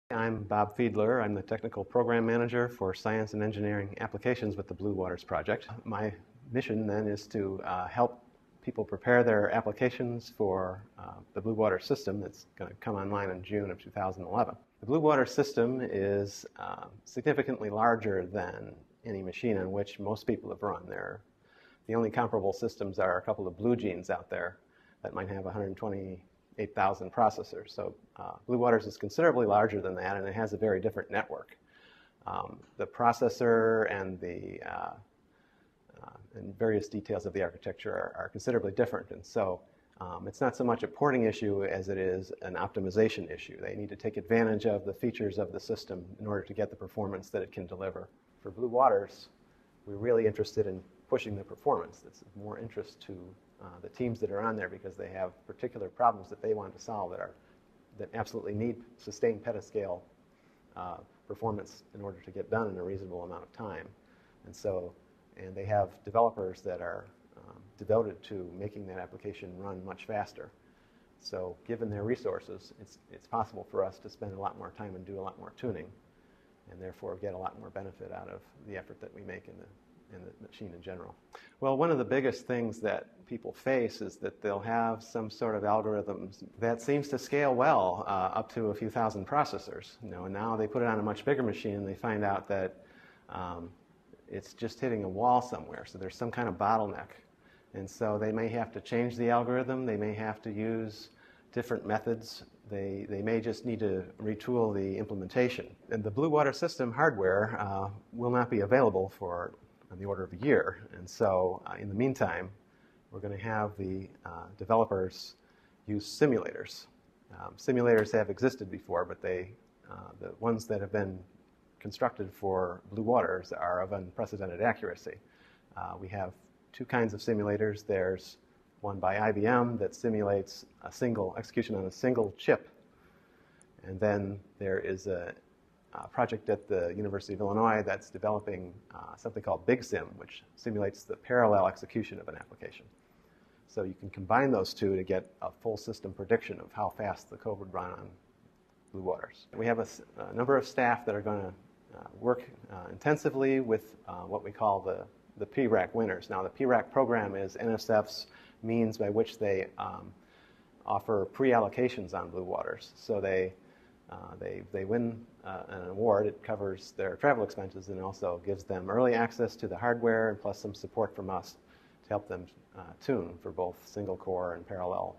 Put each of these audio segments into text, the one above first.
I'm Bob Fiedler. I'm the Technical Program Manager for Science and Engineering Applications with the Blue Waters Project. My mission then is to help people prepare their applications for the Blue Water system that's going to come online in June of 2011. The Blue Water system is significantly larger than any machine on which most people have run. The only comparable systems are a couple of Blue Genes out there that might have 128,000 processors. So Blue Waters is considerably larger than that, and it has a very different network. The processor and and various details of the architecture are considerably different, and so it's not so much a porting issue as it is an optimization issue. They need to take advantage of the features of the system in order to get the performance that it can deliver. For Blue Waters, we're really interested in pushing the performance. It's of more interest to the teams that are on there because they have particular problems that they want to solve that absolutely need sustained petascale performance in order to get done in a reasonable amount of time. And they have developers that are devoted to making that application run much faster. So given their resources, it's possible for us to spend a lot more time and do a lot more tuning, and therefore get a lot more benefit out of the effort that we make in the machine in general. Well, one of the biggest things that people face is that they'll have some sort of algorithms that seems to scale well up to a few thousand processors. And now they put it on a much bigger machine and they find out that it's just hitting a wall somewhere. So there's some kind of bottleneck. And so they may have to change the algorithm. They may have to use different methods. They may just need to retool the implementation. And the Blue Water system hardware will not be available for on the order of a year. And so in the meantime, we're going to have the developers use simulators. Simulators have existed before, but the ones that have been constructed for Blue Waters are of unprecedented accuracy. We have two kinds of simulators. There's one by IBM that simulates a single execution on a single chip. And then there is a project at the University of Illinois that's developing something called BigSim, which simulates the parallel execution of an application. So you can combine those two to get a full system prediction of how fast the code would run on Blue Waters. We have a number of staff that are going to work intensively with what we call the PRAC winners. Now, the PRAC program is NSF's means by which they offer pre-allocations on Blue Waters. So they win an award. It covers their travel expenses and also gives them early access to the hardware and plus some support from us to help them tune for both single core and parallel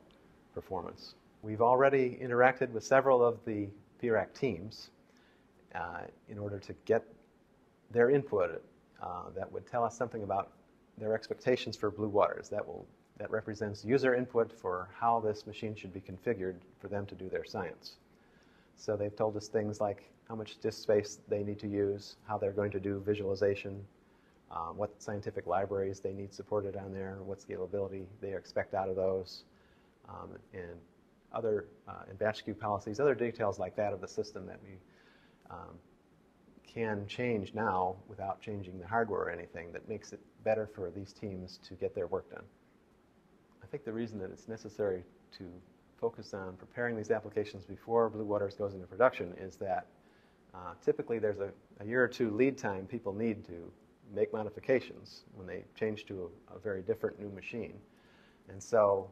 performance. We've already interacted with several of the PRAC teams in order to get their input that would tell us something about their expectations for Blue Waters. That represents user input for how this machine should be configured for them to do their science. So they've told us things like how much disk space they need to use, how they're going to do visualization, what scientific libraries they need supported on there, what scalability they expect out of those, and other and batch queue policies, other details like that of the system that we can change now without changing the hardware or anything that makes it better for these teams to get their work done. I think the reason that it's necessary to focus on preparing these applications before Blue Waters goes into production is that typically there's a year or two lead time people need to make modifications when they change to a very different new machine. And so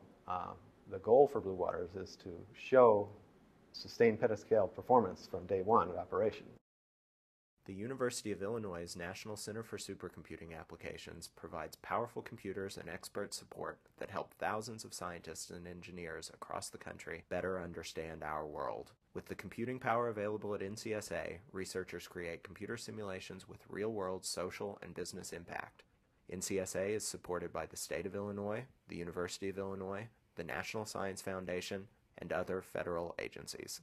the goal for Blue Waters is to show sustained petascale performance from day one of operation. The University of Illinois' National Center for Supercomputing Applications provides powerful computers and expert support that help thousands of scientists and engineers across the country better understand our world. With the computing power available at NCSA, researchers create computer simulations with real-world social and business impact. NCSA is supported by the State of Illinois, the University of Illinois, the National Science Foundation, and other federal agencies.